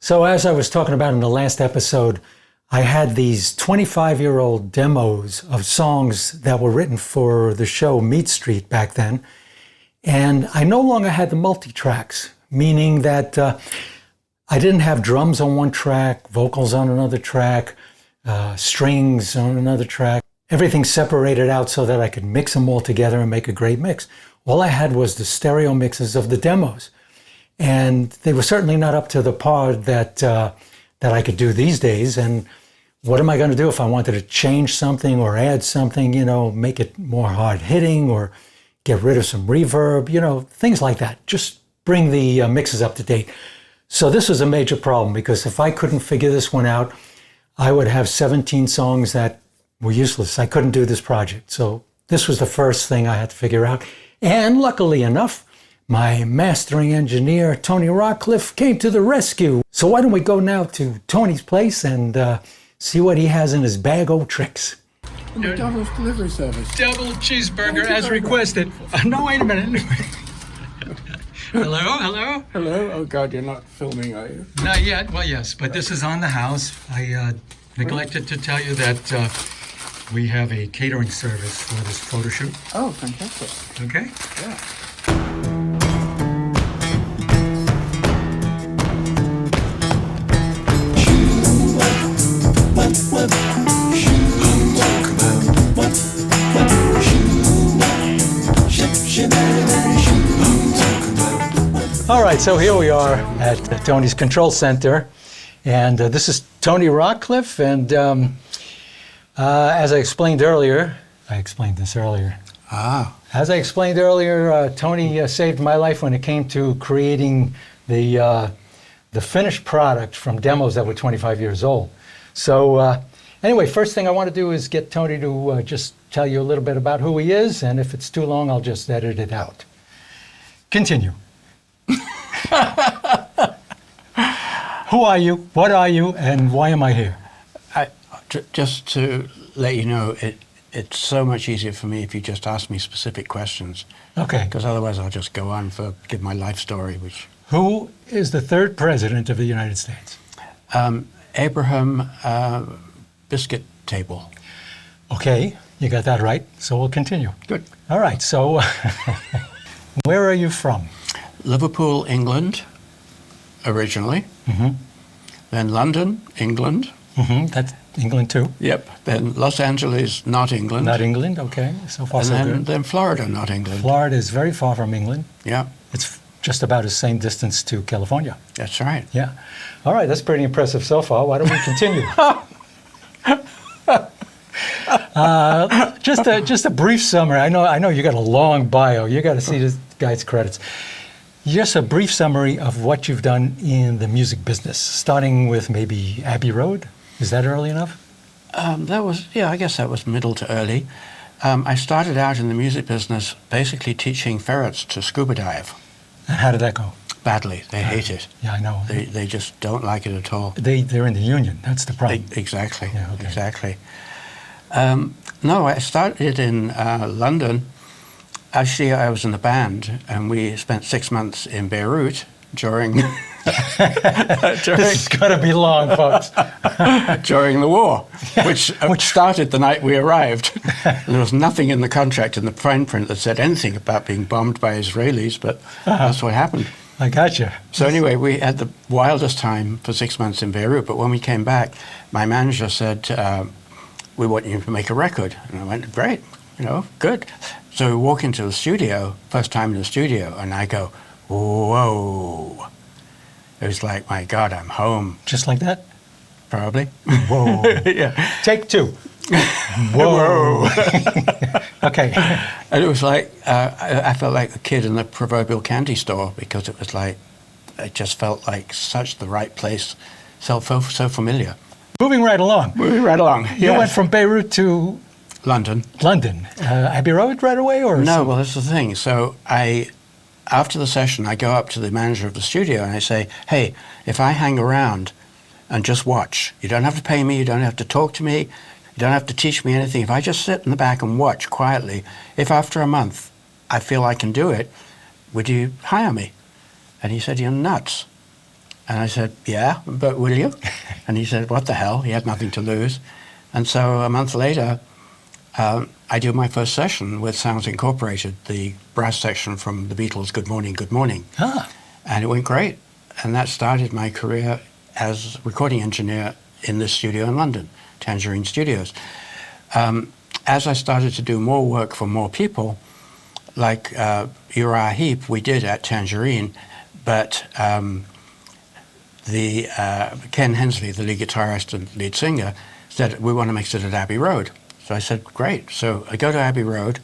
So as I was talking about in the last episode, I had these 25-year-old demos of songs that were written for the show Meat Street back then. And I no longer had the multi-tracks, meaning that I didn't have drums on one track, vocals on another track, strings on another track. Everything separated out so that I could mix them all together and make a great mix. All I had was the stereo mixes of the demos. And they were certainly not up to the par that I could do these days. And what am I going to do if I wanted to change something or add something, make it more hard-hitting or get rid of some reverb, things like that. Just bring the mixes up to date. So this was a major problem because if I couldn't figure this one out, I would have 17 songs that were useless. I couldn't do this project. So this was the first thing I had to figure out. And luckily enough, my mastering engineer, Tony Rockliff, came to the rescue. So why don't we go now to Tony's place and see what he has in his bag of tricks. McDonald's delivery service. Double cheeseburger as requested. No, wait a minute. Hello? Hello? Oh God, you're not filming, are you? Not yet. Well, yes, but this is on the house. I neglected to tell you that we have a catering service for this photo shoot. Oh, fantastic. Okay? Yeah. All right, so here we are at Tony's Control Center, and this is Tony Rockliff, and as I explained earlier, As I explained earlier, Tony saved my life when it came to creating the finished product from demos that were 25 years old. So anyway, first thing I want to do is get Tony to just tell you a little bit about who he is, and if it's too long, I'll just edit it out. Continue. Who are you? What are you? And why am I here? Just to let you know, it's so much easier for me if you just ask me specific questions. Okay. Because otherwise I'll just go on give my life story, which... Who is the third president of the United States? Abraham Biscuit Table. Okay, you got that right. So we'll continue. Good. All right, so where are you from? Liverpool, England, originally. Mm-hmm. Then London, England. Mm-hmm. That's England too. Yep. Then Los Angeles, not England. Not England, okay. So far and so then, good. then Florida, not England. Florida is very far from England. Yeah. It's just about the same distance to California. That's right. Yeah. All right, that's pretty impressive so far. Why don't we continue? Just a brief summary. I know you got a long bio. You got to see this guy's credits. Just a brief summary of what you've done in the music business, starting with maybe Abbey Road. Is that early enough? I guess that was middle to early. I started out in the music business basically teaching ferrets to scuba dive. And how did that go? Badly. They hate it. Yeah, I know. They just don't like it at all. They're in the union. That's the problem. Exactly. Yeah, okay. Exactly. No, I started in London. Actually, I was in a band, and we spent 6 months in Beirut during... This is going to be long, folks. during the war, which started the night we arrived. And there was nothing in the contract, in the fine print, that said anything about being bombed by Israelis, but that's what happened. I gotcha. So anyway, we had the wildest time for 6 months in Beirut, but when we came back, my manager said, we want you to make a record. And I went, great, good. So we walk into the studio, first time in the studio, and I go, whoa. It was like, my God, I'm home. Just like that? Probably. Whoa. Yeah. Take two. Whoa. Okay. And it was like, I felt like a kid in the proverbial candy store, because it was like, it just felt like such the right place, so familiar. Moving right along. You went from Beirut to... London. Abbey Road right away? Or No, well, that's the thing. So after the session, I go up to the manager of the studio and I say, hey, if I hang around and just watch, you don't have to pay me, you don't have to talk to me, you don't have to teach me anything. If I just sit in the back and watch quietly, if after a month I feel I can do it, would you hire me? And he said, you're nuts. And I said, yeah, but will you? And he said, what the hell? He had nothing to lose. And so a month later, I do my first session with Sounds Incorporated, the brass section from the Beatles' Good Morning, Good Morning. Ah. And it went great. And that started my career as recording engineer in this studio in London, Tangerine Studios. As I started to do more work for more people, like Uriah Heep, we did at Tangerine, but Ken Hensley, the lead guitarist and lead singer, said, we want to mix it at Abbey Road. So I said, great. So I go to Abbey Road,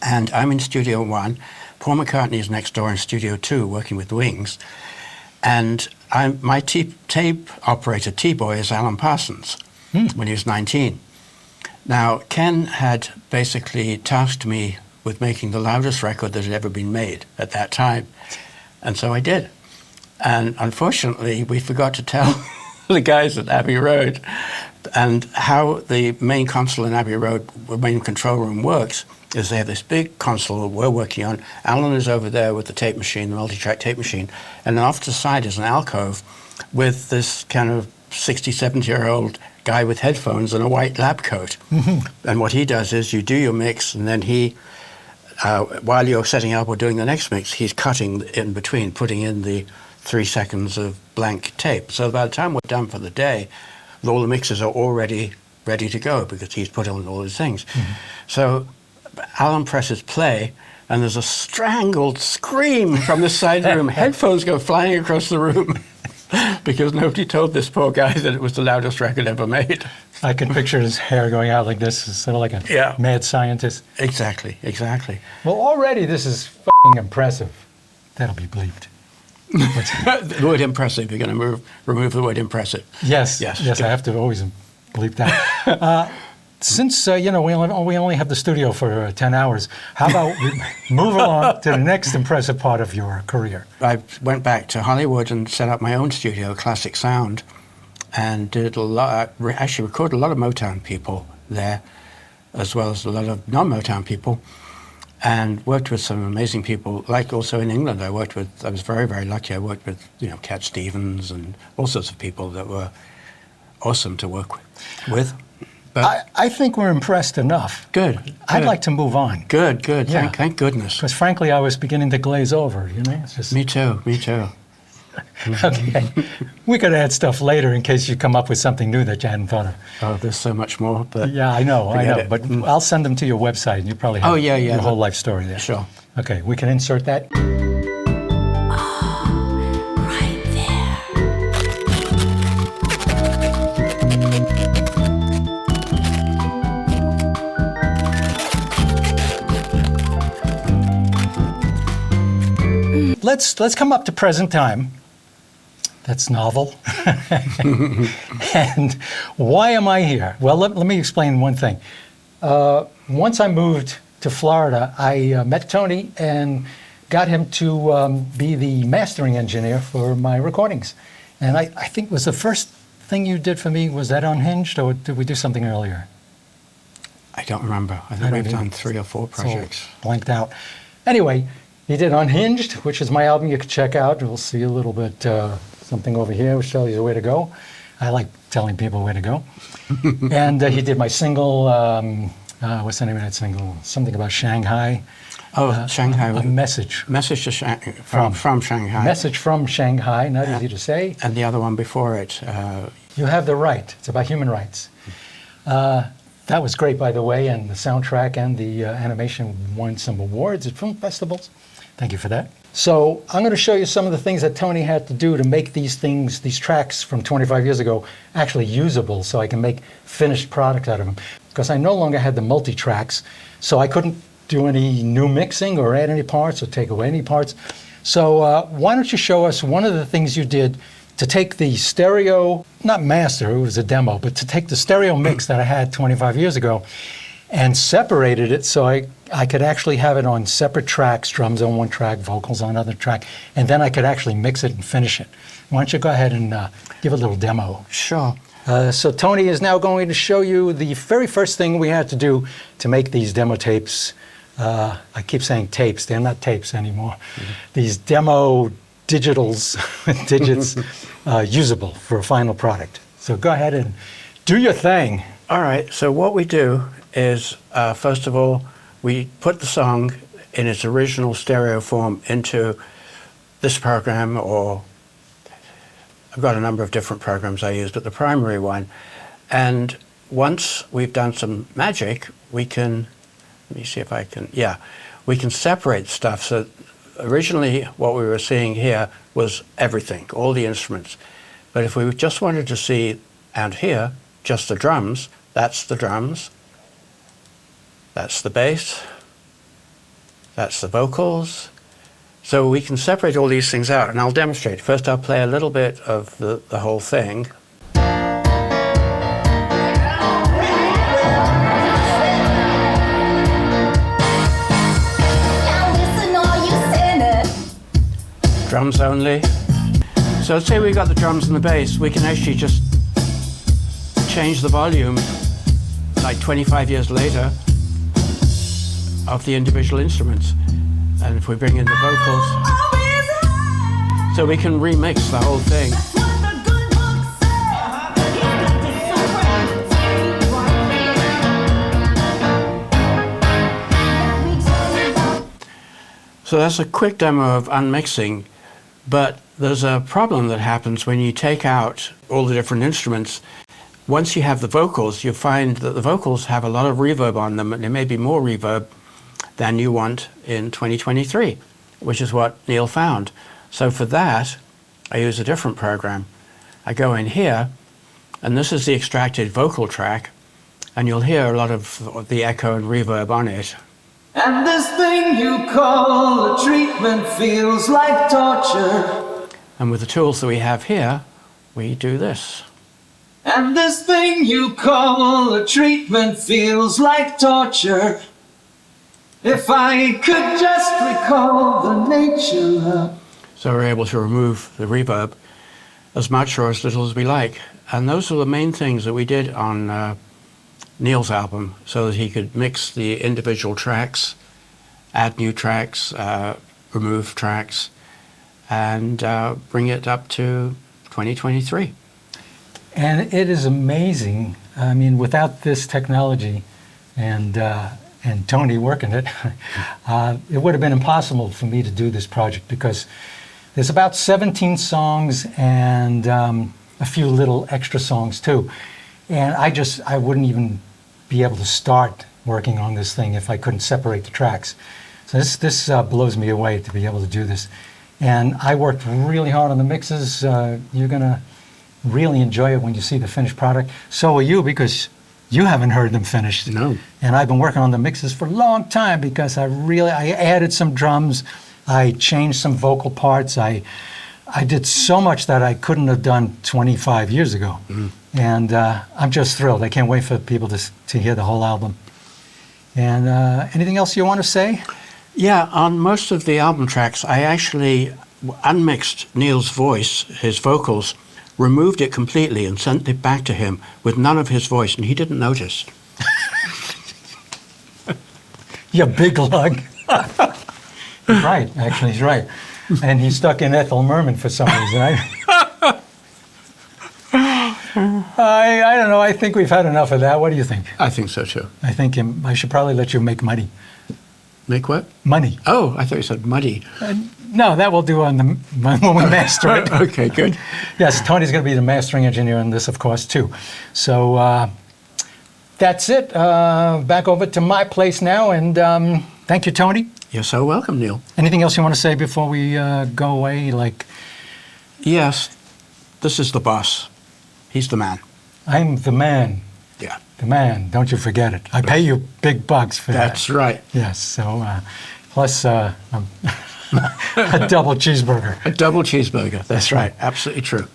and I'm in Studio 1. Paul McCartney is next door in Studio 2 working with Wings. And my tape operator, T-Boy, is Alan Parsons when he was 19. Now, Ken had basically tasked me with making the loudest record that had ever been made at that time. And so I did. And unfortunately, we forgot to tell the guys at Abbey Road and how the main console in Abbey Road, the main control room works, is they have this big console we're working on. Alan is over there with the tape machine, the multi-track tape machine, and then off to the side is an alcove with this kind of 60, 70-year-old guy with headphones and a white lab coat. And what he does is you do your mix, and then he, while you're setting up or doing the next mix, he's cutting in between, putting in the 3 seconds of blank tape. So by the time we're done for the day, all the mixes are already ready to go because he's put on all these things. So Alan presses play, and there's a strangled scream from the side of the room. Headphones go flying across the room because nobody told this poor guy that it was the loudest record ever made. I can picture his hair going out like this, sort of like a mad scientist. Exactly, exactly. Well, already this is f***ing impressive. That'll be bleeped. The word impressive, you're going to remove the word impressive. Yes, I have to always bleep that. Since, we only have the studio for 10 hours, how about we move along to the next impressive part of your career? I went back to Hollywood and set up my own studio, Classic Sound, and did actually recorded a lot of Motown people there, as well as a lot of non-Motown people, and worked with some amazing people, like also in England. I was very, very lucky. I worked with, Cat Stevens and all sorts of people that were awesome to work with. But I think we're impressed enough. Good. I'd like to move on. Good. Yeah. Thank goodness. Because frankly, I was beginning to glaze over, It's just... Me too. Okay. We could add stuff later in case you come up with something new that you hadn't thought of. Oh, there's so much more. But yeah, I know. But I'll send them to your website, and you probably have your whole life story there. Sure. Okay, we can insert that. Right there. Let's come up to present time. That's novel. And why am I here? Well, let me explain one thing. Once I moved to Florida, I met Tony and got him to be the mastering engineer for my recordings. And I think was the first thing you did for me, was that Unhinged, or did we do something earlier? I don't remember. I think we've done 3 or 4 projects. Blanked out. Anyway, he did Unhinged, which is my album you can check out. We'll see a little bit, something over here which tells you the way to go. I like telling people where to go. And he did my single, what's the name of that single? Something about Shanghai. Oh, Shanghai. A message. Message to from Shanghai. Message from Shanghai, not easy to say. And the other one before it. You Have the Right. It's about human rights. That was great, by the way, and the soundtrack and the animation won some awards at film festivals. Thank you for that. So I'm going to show you some of the things that Tony had to do to make these tracks from 25 years ago, actually usable, so I can make finished product out of them. Because I no longer had the multi-tracks, so I couldn't do any new mixing or add any parts or take away any parts. So why don't you show us one of the things you did to take the stereo, not master, it was a demo, but to take the stereo mix that I had 25 years ago and separated it so I could actually have it on separate tracks, drums on one track, vocals on another track, and then I could actually mix it and finish it. Why don't you go ahead and give a little demo? Sure. So Tony is now going to show you the very first thing we had to do to make these demo tapes. I keep saying tapes, they're not tapes anymore. These demo digits usable for a final product. So go ahead and do your thing. All right, so what we do is, first of all, we put the song in its original stereo form into this program, or I've got a number of different programs I use, but the primary one. And once we've done some magic, we can, let me see if I can, yeah, we can separate stuff. So originally what we were seeing here was everything, all the instruments. But if we just wanted to see out here just the drums, that's the drums, that's the bass, that's the vocals. So we can separate all these things out, and I'll demonstrate. First I'll play a little bit of the whole thing. Drums only. So let's say we got the drums and the bass, we can actually just change the volume like 25 years later of the individual instruments. And if we bring in the vocals, so we can remix the whole thing. So that's a quick demo of unmixing, but there's a problem that happens when you take out all the different instruments. Once you have the vocals, you find that the vocals have a lot of reverb on them, and there may be more reverb than you want in 2023, which is what Neal found. So for that, I use a different program. I go in here, and this is the extracted vocal track, and you'll hear a lot of the echo and reverb on it. And this thing you call a treatment feels like torture. And with the tools that we have here, we do this. And this thing you call a treatment feels like torture. If I could just recall the nature of... So we're able to remove the reverb as much or as little as we like. And those are the main things that we did on Neal's album, so that he could mix the individual tracks, add new tracks, remove tracks, and bring it up to 2023. And it is amazing. I mean, without this technology and Tony working it, it would have been impossible for me to do this project, because there's about 17 songs and a few little extra songs too. And I wouldn't even be able to start working on this thing if I couldn't separate the tracks. So this blows me away to be able to do this. And I worked really hard on the mixes. You're gonna really enjoy it when you see the finished product. So will you, because you haven't heard them finished. No. And I've been working on the mixes for a long time, because I added some drums, I changed some vocal parts, I did so much that I couldn't have done 25 years ago. Mm-hmm. And I'm just thrilled. I can't wait for people to hear the whole album. And anything else you want to say? Yeah, on most of the album tracks, I actually unmixed Neal's voice, his vocals, removed it completely and sent it back to him with none of his voice, and he didn't notice. You big lug. He's right, actually, he's right. And he's stuck in Ethel Merman for some reason. I don't know, I think we've had enough of that. What do you think? I think so too. I think I should probably let you make money. Make what? Money. Oh, I thought you said muddy. No, that we'll do when we master it. Okay, good. Yes, Tony's going to be the mastering engineer on this, of course, too. So that's it. Back over to my place now, and thank you, Tony. You're so welcome, Neal. Anything else you want to say before we go away? Yes, this is the boss. He's the man. I'm the man. Yeah. The man. Don't you forget it. I pay you big bucks for that. That's right. Yes. So plus a double cheeseburger. A double cheeseburger. That's right. Absolutely true.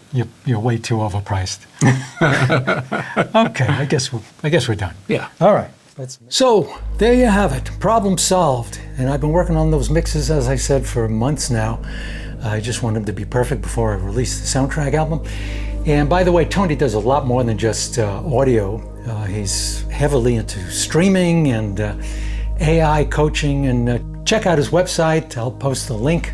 You're way too overpriced. Okay. I guess we're done. Yeah. All right. So there you have it. Problem solved. And I've been working on those mixes, as I said, for months now. I just want them to be perfect before I release the soundtrack album. And by the way, Tony does a lot more than just audio. He's heavily into streaming and AI coaching. And check out his website. I'll post the link.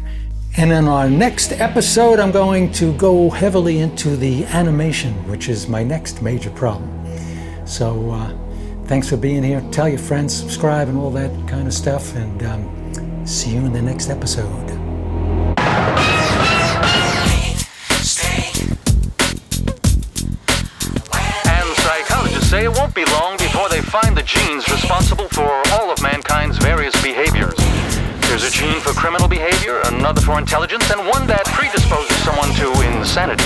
And in our next episode, I'm going to go heavily into the animation, which is my next major problem. So thanks for being here. Tell your friends, subscribe, and all that kind of stuff. And see you in the next episode. And psychologists say it won't be long before they find the genes responsible for all of mankind's various behaviors. There's a gene for criminal behavior, another for intelligence, and one that predisposes someone to insanity.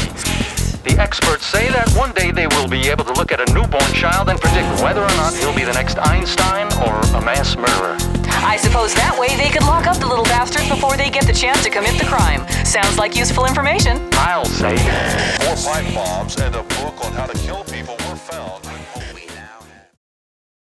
The experts say that one day they will be able to look at a newborn child and predict whether or not he'll be the next Einstein or a mass murderer. I suppose that way they could lock up the little bastards before they get the chance to commit the crime. Sounds like useful information. I'll say. 4 pipe bombs and a book on how to kill people were found.